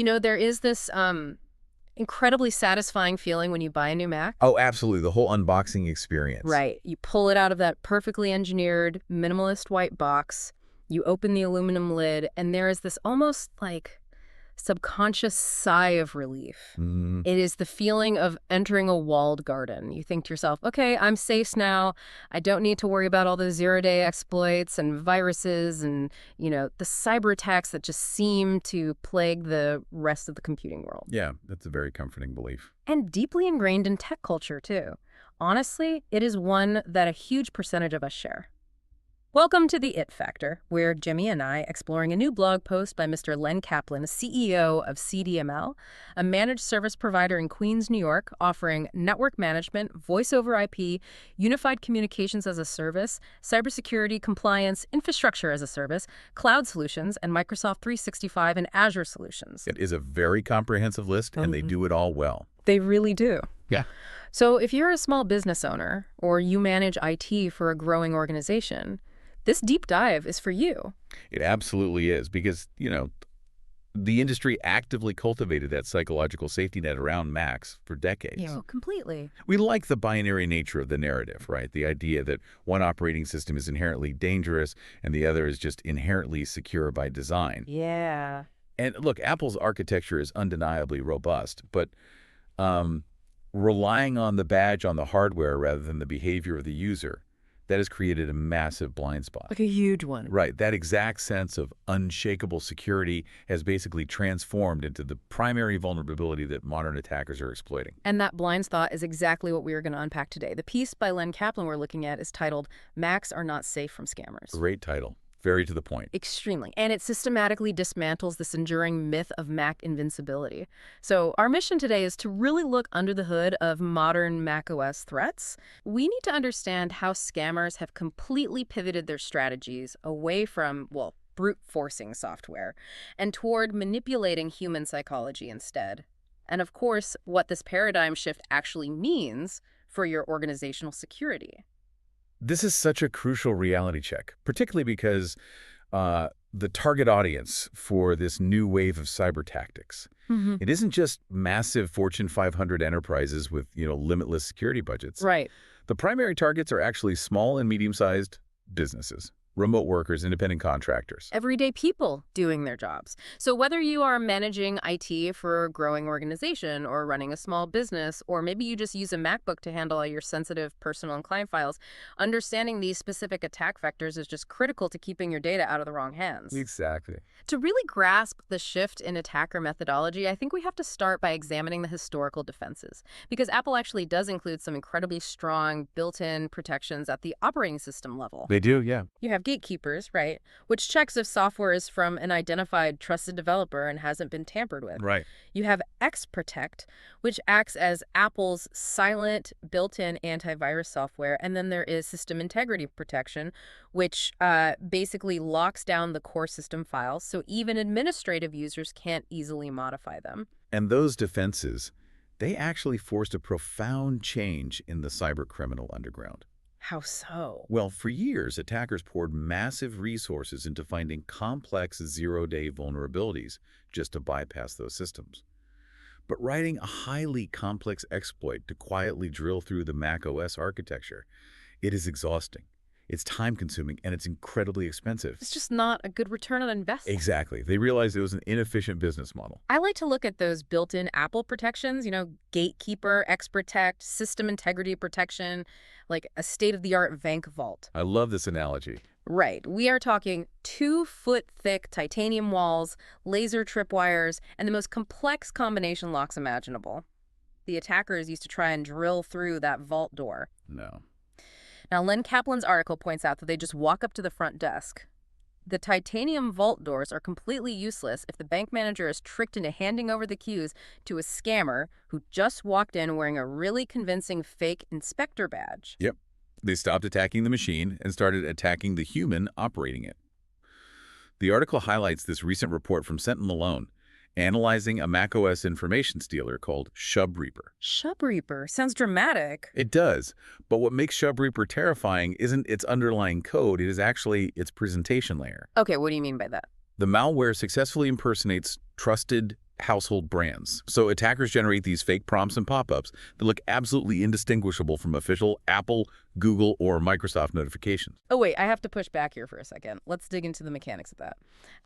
There is this incredibly satisfying feeling when you buy a new Mac. Oh, absolutely. The whole unboxing experience. Right. You pull it out of that perfectly engineered, minimalist white box. You open the aluminum lid, and there is this almost like subconscious sigh of relief. It is the feeling of entering a walled garden. You think to yourself, okay, I'm safe now. I don't need to worry about all the zero-day exploits and viruses and, the cyber attacks that just seem to plague the rest of the computing world. Yeah, that's a very comforting belief. And deeply ingrained in tech culture, too. Honestly, it is one that a huge percentage of us share. Welcome to The It Factor. We're Jimmy and I exploring a new blog post by Mr. Len Kaplan, CEO of CDML, a managed service provider in Queens, New York, offering network management, voice over IP, unified communications as a service, cybersecurity, compliance, infrastructure as a service, cloud solutions, and Microsoft 365 and Azure solutions. It is a very comprehensive list, and they do it all well. They really do. Yeah. So if you're a small business owner or you manage IT for a growing organization, this deep dive is for you. It absolutely is because, the industry actively cultivated that psychological safety net around Macs for decades. Yeah, completely. We like the binary nature of the narrative, right? The idea that one operating system is inherently dangerous and the other is just inherently secure by design. Yeah. And look, Apple's architecture is undeniably robust, but relying on the badge on the hardware rather than the behavior of the user, that has created a massive blind spot. Like a huge one. Right. That exact sense of unshakable security has basically transformed into the primary vulnerability that modern attackers are exploiting. And that blind spot is exactly what we are going to unpack today. The piece by Len Kaplan we're looking at is titled, Macs Are Not Safe from Scammers. Great title. Very to the point. Extremely. And it systematically dismantles this enduring myth of Mac invincibility. So our mission today is to really look under the hood of modern macOS threats. We need to understand how scammers have completely pivoted their strategies away from, brute forcing software and toward manipulating human psychology instead. And of course, what this paradigm shift actually means for your organizational security. This is such a crucial reality check, particularly because the target audience for this new wave of cyber tactics, it isn't just massive Fortune 500 enterprises with, limitless security budgets. Right. The primary targets are actually small and medium-sized businesses, remote workers, independent contractors. Everyday people doing their jobs. So whether you are managing IT for a growing organization or running a small business, or maybe you just use a MacBook to handle all your sensitive personal and client files, understanding these specific attack vectors is just critical to keeping your data out of the wrong hands. Exactly. To really grasp the shift in attacker methodology, I think we have to start by examining the historical defenses, because Apple actually does include some incredibly strong built-in protections at the operating system level. They do, yeah. You have gatekeepers, right, which checks if software is from an identified trusted developer and hasn't been tampered with. Right. You have Xprotect, which acts as Apple's silent built-in antivirus software. And then there is System Integrity Protection, which basically locks down the core system files so even administrative users can't easily modify them. And those defenses, they actually forced a profound change in the cyber criminal underground. How so? Well, for years, attackers poured massive resources into finding complex zero-day vulnerabilities just to bypass those systems. But writing a highly complex exploit to quietly drill through the macOS architecture, it is exhausting. It's time-consuming, and it's incredibly expensive. It's just not a good return on investment. Exactly. They realized it was an inefficient business model. I like to look at those built-in Apple protections, Gatekeeper, Xprotect, System Integrity Protection, like a state-of-the-art Bank Vault. I love this analogy. Right. We are talking 2-foot-thick titanium walls, laser tripwires, and the most complex combination locks imaginable. The attackers used to try and drill through that vault door. No. Now, Len Kaplan's article points out that they just walk up to the front desk. The titanium vault doors are completely useless if the bank manager is tricked into handing over the keys to a scammer who just walked in wearing a really convincing fake inspector badge. Yep. They stopped attacking the machine and started attacking the human operating it. The article highlights this recent report from SentinelOne, analyzing a macOS information stealer called SHub Reaper. SHub Reaper sounds dramatic. It does, but what makes SHub Reaper terrifying isn't its underlying code, it is actually its presentation layer. Okay, what do you mean by that? The malware successfully impersonates trusted household brands. So attackers generate these fake prompts and pop-ups that look absolutely indistinguishable from official Apple, Google, or Microsoft notifications. Oh, wait, I have to push back here for a second. Let's dig into the mechanics of that.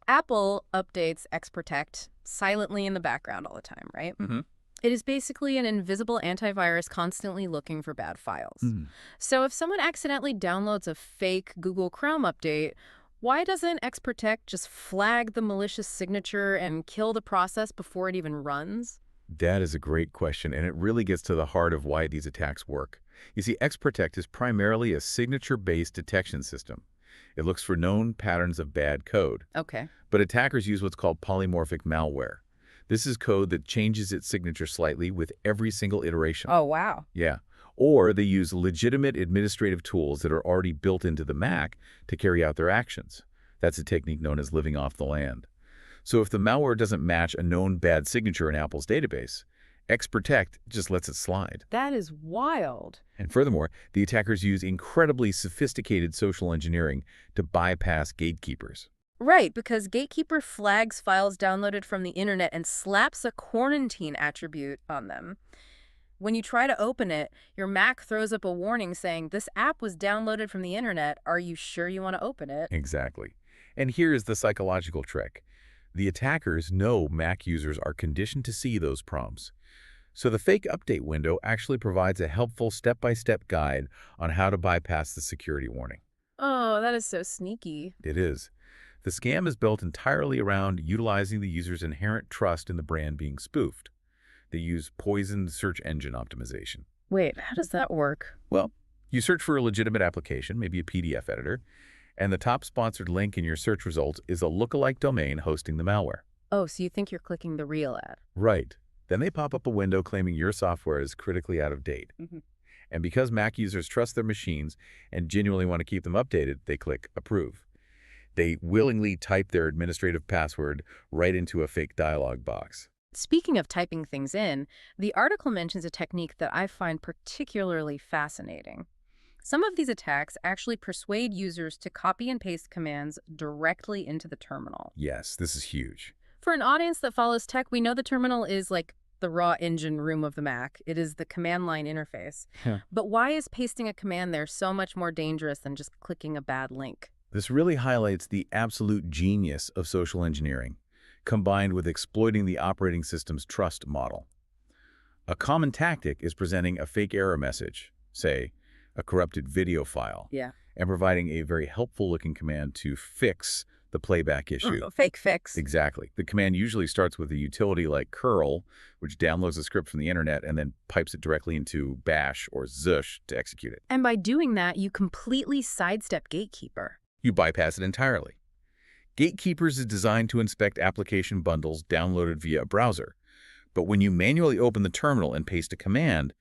Apple updates XProtect silently in the background all the time, right? Mm-hmm. It is basically an invisible antivirus constantly looking for bad files. Mm. So if someone accidentally downloads a fake Google Chrome update, why doesn't XProtect just flag the malicious signature and kill the process before it even runs? That is a great question, and it really gets to the heart of why these attacks work. You see, XProtect is primarily a signature-based detection system. It looks for known patterns of bad code. Okay. But attackers use what's called polymorphic malware. This is code that changes its signature slightly with every single iteration. Oh, wow. Yeah. Or they use legitimate administrative tools that are already built into the Mac to carry out their actions. That's a technique known as living off the land. So if the malware doesn't match a known bad signature in Apple's database, XProtect just lets it slide. That is wild. And furthermore, the attackers use incredibly sophisticated social engineering to bypass gatekeepers. Right, because Gatekeeper flags files downloaded from the internet and slaps a quarantine attribute on them. When you try to open it, your Mac throws up a warning saying, "This app was downloaded from the internet. Are you sure you want to open it?" Exactly. And here's the psychological trick. The attackers know Mac users are conditioned to see those prompts. So the fake update window actually provides a helpful step-by-step guide on how to bypass the security warning. Oh, that is so sneaky. It is. The scam is built entirely around utilizing the user's inherent trust in the brand being spoofed. They use poisoned search engine optimization. Wait, how does that work? Well, you search for a legitimate application, maybe a PDF editor, and the top sponsored link in your search results is a lookalike domain hosting the malware. Oh, so you think you're clicking the real ad. Right. Then they pop up a window claiming your software is critically out of date. And because Mac users trust their machines and genuinely want to keep them updated, they click Approve. They willingly type their administrative password right into a fake dialog box. Speaking of typing things in, the article mentions a technique that I find particularly fascinating. Some of these attacks actually persuade users to copy and paste commands directly into the terminal. Yes, this is huge. For an audience that follows tech, we know the terminal is like the raw engine room of the Mac. It is the command line interface. Yeah. But why is pasting a command there so much more dangerous than just clicking a bad link? This really highlights the absolute genius of social engineering, combined with exploiting the operating system's trust model. A common tactic is presenting a fake error message, say, a corrupted video file, and providing a very helpful-looking command to fix the playback issue. Fake fix. Exactly. The command usually starts with a utility like curl, which downloads a script from the internet and then pipes it directly into bash or zush to execute it. And by doing that, you completely sidestep Gatekeeper. You bypass it entirely. Gatekeepers is designed to inspect application bundles downloaded via a browser. But when you manually open the terminal and paste a command,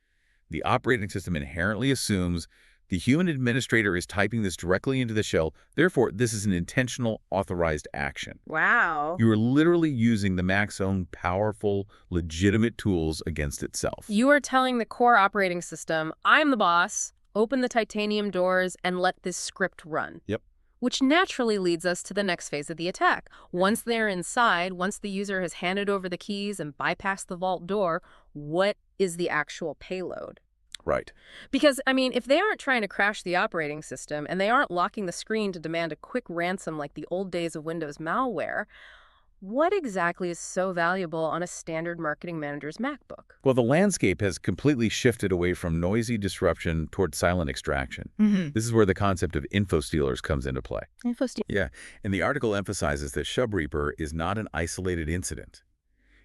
the operating system inherently assumes the human administrator is typing this directly into the shell. Therefore, this is an intentional, authorized action. Wow. You are literally using the Mac's own powerful, legitimate tools against itself. You are telling the core operating system, I'm the boss, open the titanium doors, and let this script run. Yep. Which naturally leads us to the next phase of the attack. Once they're inside, once the user has handed over the keys and bypassed the vault door, what is the actual payload? Right. Because, I mean, if they aren't trying to crash the operating system and they aren't locking the screen to demand a quick ransom like the old days of Windows malware, what exactly is so valuable on a standard marketing manager's MacBook? Well, the landscape has completely shifted away from noisy disruption toward silent extraction. This is where the concept of info stealers comes into play. Yeah, and the article emphasizes that SHub Reaper is not an isolated incident.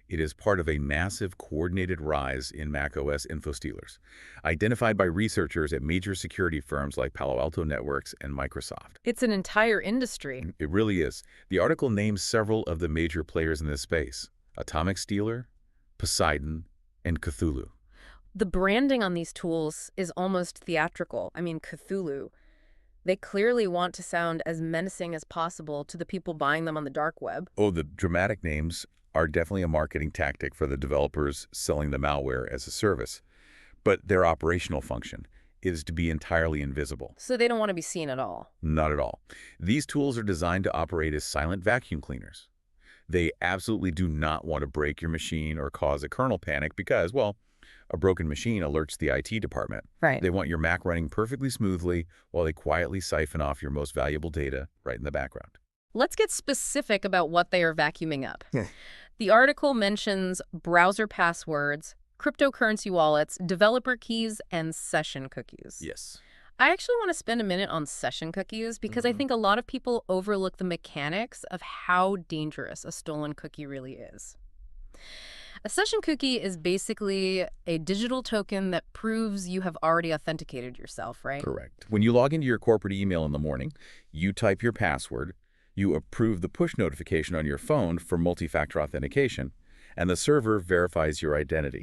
It is part of a massive coordinated rise in macOS info stealers, identified by researchers at major security firms like Palo Alto Networks and Microsoft. It's an entire industry. It really is. The article names several of the major players in this space: Atomic Stealer, Poseidon, and Cthulhu. The branding on these tools is almost theatrical. I mean, Cthulhu. They clearly want to sound as menacing as possible to the people buying them on the dark web. Oh, the dramatic names are definitely a marketing tactic for the developers selling the malware as a service. But their operational function is to be entirely invisible. So they don't want to be seen at all. Not at all. These tools are designed to operate as silent vacuum cleaners. They absolutely do not want to break your machine or cause a kernel panic because, well, a broken machine alerts the IT department. Right. They want your Mac running perfectly smoothly while they quietly siphon off your most valuable data right in the background. Let's get specific about what they are vacuuming up. Yeah. The article mentions browser passwords, cryptocurrency wallets, developer keys, and session cookies. Yes. I actually want to spend a minute on session cookies because I think a lot of people overlook the mechanics of how dangerous a stolen cookie really is. A session cookie is basically a digital token that proves you have already authenticated yourself, right? Correct. When you log into your corporate email in the morning, you type your password, you approve the push notification on your phone for multi-factor authentication, and the server verifies your identity.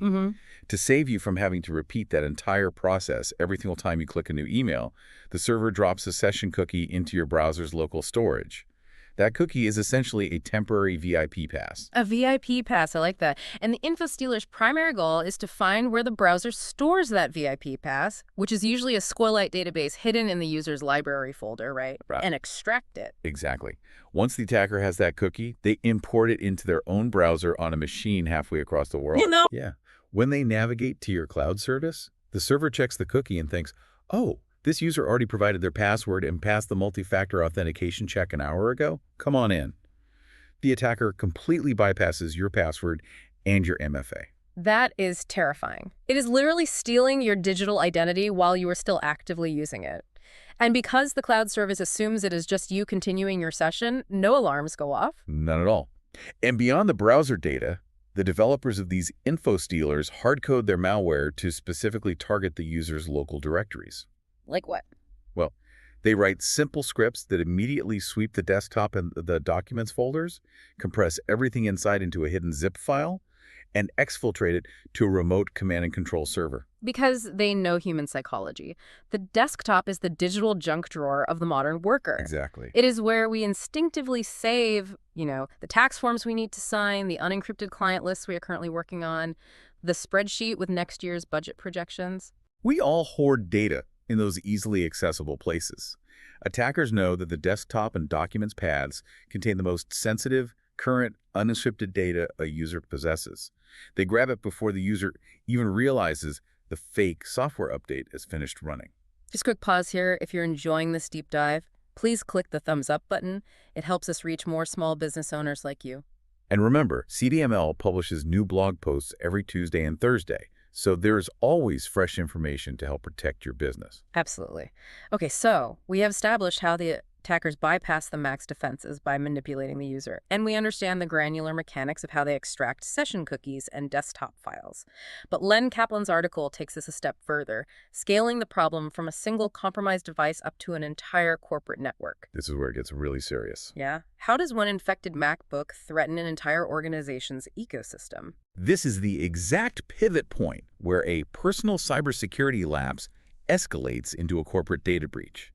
To save you from having to repeat that entire process every single time you click a new email, the server drops a session cookie into your browser's local storage. That cookie is essentially a temporary VIP pass. A VIP pass, I like that. And the info stealer's primary goal is to find where the browser stores that VIP pass, which is usually a SQLite database hidden in the user's library folder, right? And extract it. Exactly. Once the attacker has that cookie, they import it into their own browser on a machine halfway across the world. Yeah. When they navigate to your cloud service, the server checks the cookie and thinks, oh, this user already provided their password and passed the multi-factor authentication check an hour ago? Come on in. The attacker completely bypasses your password and your MFA. That is terrifying. It is literally stealing your digital identity while you are still actively using it. And because the cloud service assumes it is just you continuing your session, no alarms go off. None at all. And beyond the browser data, the developers of these info stealers hardcode their malware to specifically target the user's local directories. Like what? Well, they write simple scripts that immediately sweep the desktop and the documents folders, compress everything inside into a hidden zip file, and exfiltrate it to a remote command and control server. Because they know human psychology. The desktop is the digital junk drawer of the modern worker. Exactly. It is where we instinctively save, the tax forms we need to sign, the unencrypted client lists we are currently working on, the spreadsheet with next year's budget projections. We all hoard data in those easily accessible places. Attackers know that the desktop and documents paths contain the most sensitive, current, unencrypted data a user possesses. They grab it before the user even realizes the fake software update is finished running. Just quick pause here. If you're enjoying this deep dive, please click the thumbs up button. It helps us reach more small business owners like you. And remember, CDML publishes new blog posts every Tuesday and Thursday, so there's always fresh information to help protect your business. Absolutely. Okay, so we have established how the attackers bypass the Mac's defenses by manipulating the user, and we understand the granular mechanics of how they extract session cookies and desktop files. But Len Kaplan's article takes this a step further, scaling the problem from a single compromised device up to an entire corporate network. This is where it gets really serious. Yeah? How does one infected MacBook threaten an entire organization's ecosystem? This is the exact pivot point where a personal cybersecurity lapse escalates into a corporate data breach.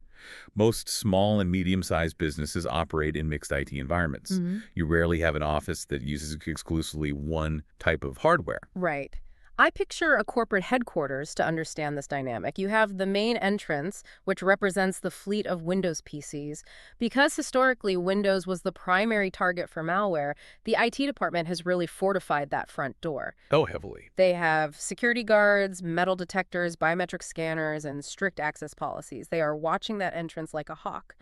Most small and medium-sized businesses operate in mixed IT environments. You rarely have an office that uses exclusively one type of hardware. Right. I picture a corporate headquarters to understand this dynamic. You have the main entrance, which represents the fleet of Windows PCs. Because historically Windows was the primary target for malware, the IT department has really fortified that front door. Oh, heavily. They have security guards, metal detectors, biometric scanners, and strict access policies. They are watching that entrance like a hawk.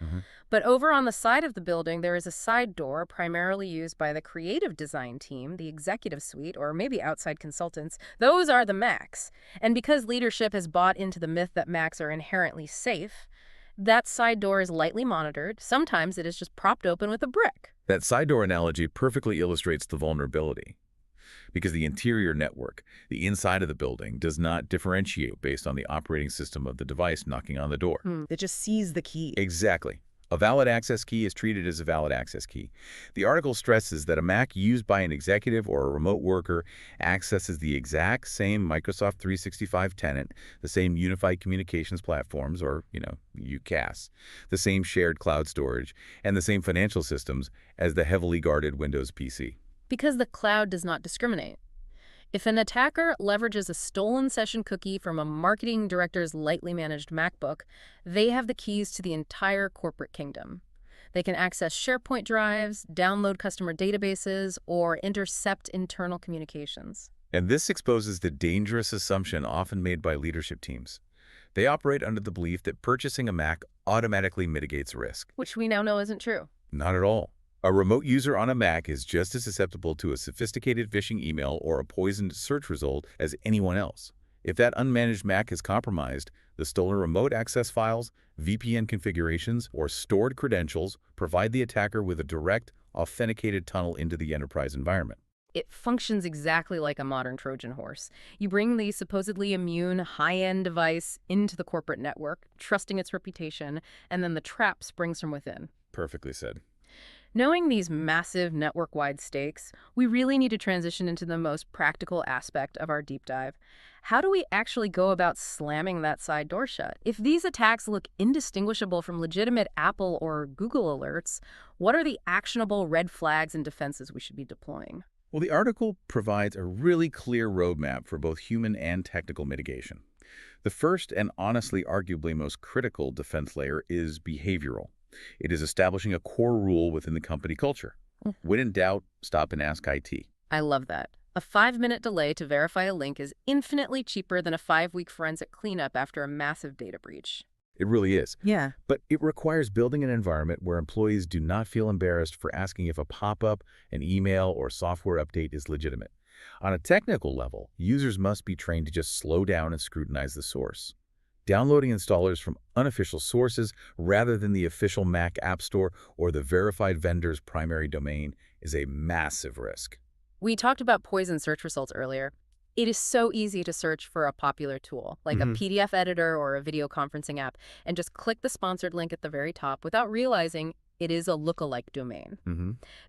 But over on the side of the building, there is a side door primarily used by the creative design team, the executive suite, or maybe outside consultants. Those are the Macs. And because leadership has bought into the myth that Macs are inherently safe, that side door is lightly monitored. Sometimes it is just propped open with a brick. That side door analogy perfectly illustrates the vulnerability. Because the interior network, the inside of the building, does not differentiate based on the operating system of the device knocking on the door. It just sees the key. Exactly. A valid access key is treated as a valid access key. The article stresses that a Mac used by an executive or a remote worker accesses the exact same Microsoft 365 tenant, the same unified communications platforms, or, UCaaS, the same shared cloud storage, and the same financial systems as the heavily guarded Windows PC. Because the cloud does not discriminate. If an attacker leverages a stolen session cookie from a marketing director's lightly managed MacBook, they have the keys to the entire corporate kingdom. They can access SharePoint drives, download customer databases, or intercept internal communications. And this exposes the dangerous assumption often made by leadership teams. They operate under the belief that purchasing a Mac automatically mitigates risk. Which we now know isn't true. Not at all. A remote user on a Mac is just as susceptible to a sophisticated phishing email or a poisoned search result as anyone else. If that unmanaged Mac is compromised, the stolen remote access files, VPN configurations, or stored credentials provide the attacker with a direct, authenticated tunnel into the enterprise environment. It functions exactly like a modern Trojan horse. You bring the supposedly immune, high-end device into the corporate network, trusting its reputation, and then the trap springs from within. Perfectly said. Knowing these massive network-wide stakes, we really need to transition into the most practical aspect of our deep dive. How do we actually go about slamming that side door shut? If these attacks look indistinguishable from legitimate Apple or Google alerts, what are the actionable red flags and defenses we should be deploying? Well, the article provides a really clear roadmap for both human and technical mitigation. The first and honestly arguably most critical defense layer is behavioral. It is establishing a core rule within the company culture. When in doubt, stop and ask IT. I love that. A 5-minute delay to verify a link is infinitely cheaper than a 5-week forensic cleanup after a massive data breach. It really is. Yeah. But it requires building an environment where employees do not feel embarrassed for asking if a pop-up, an email, or software update is legitimate. On a technical level, users must be trained to just slow down and scrutinize the source. Downloading installers from unofficial sources rather than the official Mac App Store or the verified vendor's primary domain is a massive risk. We talked about poison search results earlier. It is so easy to search for a popular tool, like a PDF editor or a video conferencing app, and just click the sponsored link at the very top without realizing it is a lookalike domain.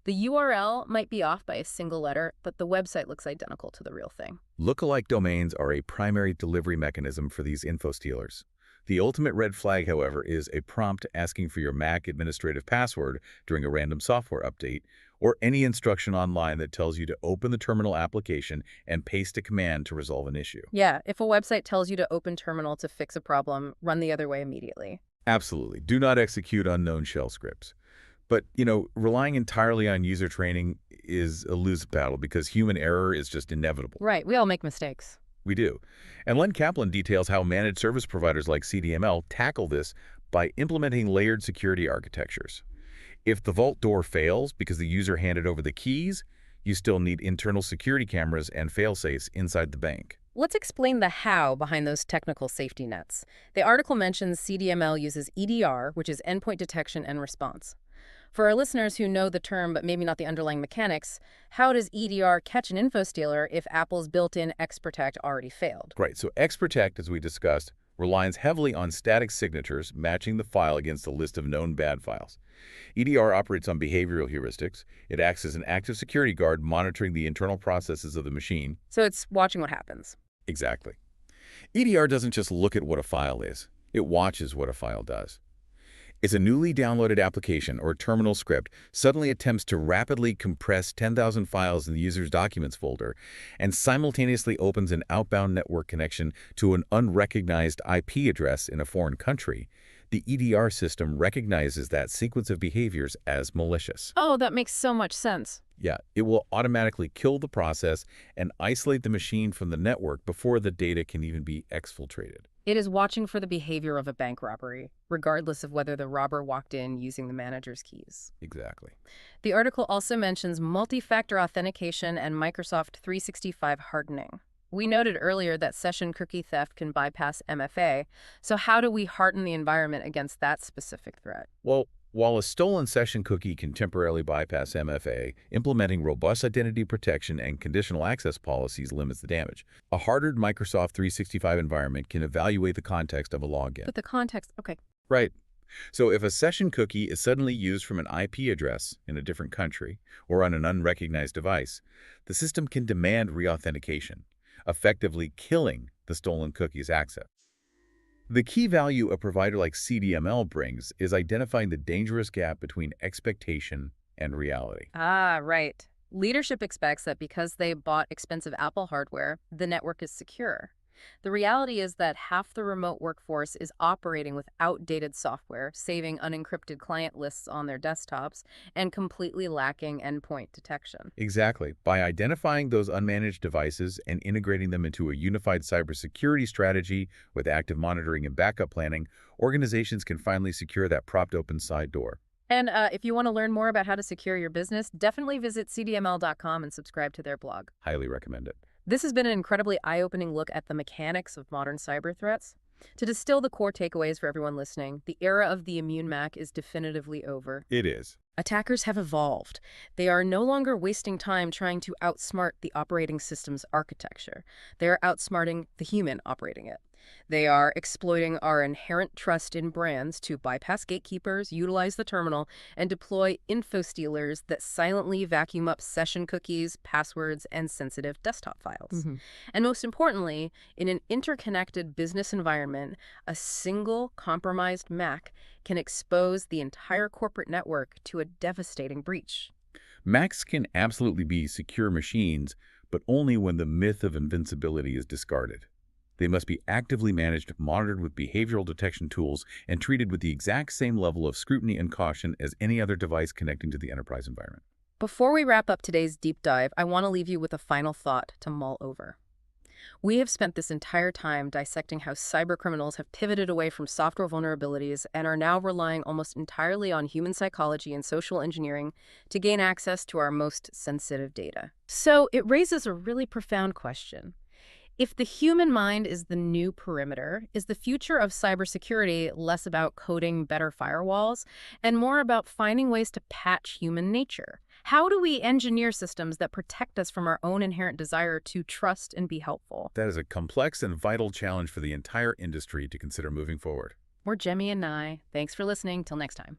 The URL might be off by a single letter, but the website looks identical to the real thing. Lookalike domains are a primary delivery mechanism for these info stealers. The ultimate red flag, however, is a prompt asking for your Mac administrative password during a random software update, or any instruction online that tells you to open the terminal application and paste a command to resolve an issue. Yeah, if a website tells you to open terminal to fix a problem, run the other way immediately. Absolutely. Do not execute unknown shell scripts. But, relying entirely on user training is a lose battle because human error is just inevitable. Right, we all make mistakes. We do. And Len Kaplan details how managed service providers like CDML tackle this by implementing layered security architectures. If the vault door fails because the user handed over the keys, you still need internal security cameras and fail-safes inside the bank. Let's explain the how behind those technical safety nets. The article mentions CDML uses EDR, which is endpoint detection and response. For our listeners who know the term but maybe not the underlying mechanics, how does EDR catch an info stealer if Apple's built-in XProtect already failed? Right, so XProtect, as we discussed, relies heavily on static signatures matching the file against a list of known bad files. EDR operates on behavioral heuristics. It acts as an active security guard monitoring the internal processes of the machine. So it's watching what happens. Exactly. EDR doesn't just look at what a file is. It watches what a file does. If a newly downloaded application or terminal script suddenly attempts to rapidly compress 10,000 files in the user's documents folder and simultaneously opens an outbound network connection to an unrecognized IP address in a foreign country, the EDR system recognizes that sequence of behaviors as malicious. Oh, that makes so much sense. Yeah, it will automatically kill the process and isolate the machine from the network before the data can even be exfiltrated. It is watching for the behavior of a bank robbery, regardless of whether the robber walked in using the manager's keys. Exactly. The article also mentions multi-factor authentication and Microsoft 365 hardening. We noted earlier that session cookie theft can bypass MFA, so how do we harden the environment against that specific threat? Well, while a stolen session cookie can temporarily bypass MFA, implementing robust identity protection and conditional access policies limits the damage. A hardened Microsoft 365 environment can evaluate the context of a login. But the context, okay. Right. So if a session cookie is suddenly used from an IP address in a different country or on an unrecognized device, the system can demand reauthentication, effectively killing the stolen cookie's access. The key value a provider like CDML brings is identifying the dangerous gap between expectation and reality. Ah, right. Leadership expects that because they bought expensive Apple hardware, the network is secure. The reality is that half the remote workforce is operating with outdated software, saving unencrypted client lists on their desktops, and completely lacking endpoint detection. Exactly. By identifying those unmanaged devices and integrating them into a unified cybersecurity strategy with active monitoring and backup planning, organizations can finally secure that propped open side door. And if you want to learn more about how to secure your business, definitely visit cdml.com and subscribe to their blog. Highly recommend it. This has been an incredibly eye-opening look at the mechanics of modern cyber threats. To distill the core takeaways for everyone listening, the era of the immune Mac is definitively over. It is. Attackers have evolved. They are no longer wasting time trying to outsmart the operating system's architecture. They are outsmarting the human operating it. They are exploiting our inherent trust in brands to bypass gatekeepers, utilize the terminal, and deploy info stealers that silently vacuum up session cookies, passwords, and sensitive desktop files. And most importantly, in an interconnected business environment, a single compromised Mac can expose the entire corporate network to a devastating breach. Macs can absolutely be secure machines, but only when the myth of invincibility is discarded. They must be actively managed, monitored with behavioral detection tools, and treated with the exact same level of scrutiny and caution as any other device connecting to the enterprise environment. Before we wrap up today's deep dive, I want to leave you with a final thought to mull over. We have spent this entire time dissecting how cybercriminals have pivoted away from software vulnerabilities and are now relying almost entirely on human psychology and social engineering to gain access to our most sensitive data. So it raises a really profound question. If the human mind is the new perimeter, is the future of cybersecurity less about coding better firewalls and more about finding ways to patch human nature? How do we engineer systems that protect us from our own inherent desire to trust and be helpful? That is a complex and vital challenge for the entire industry to consider moving forward. We're Jemmy and Nye. Thanks for listening. Till next time.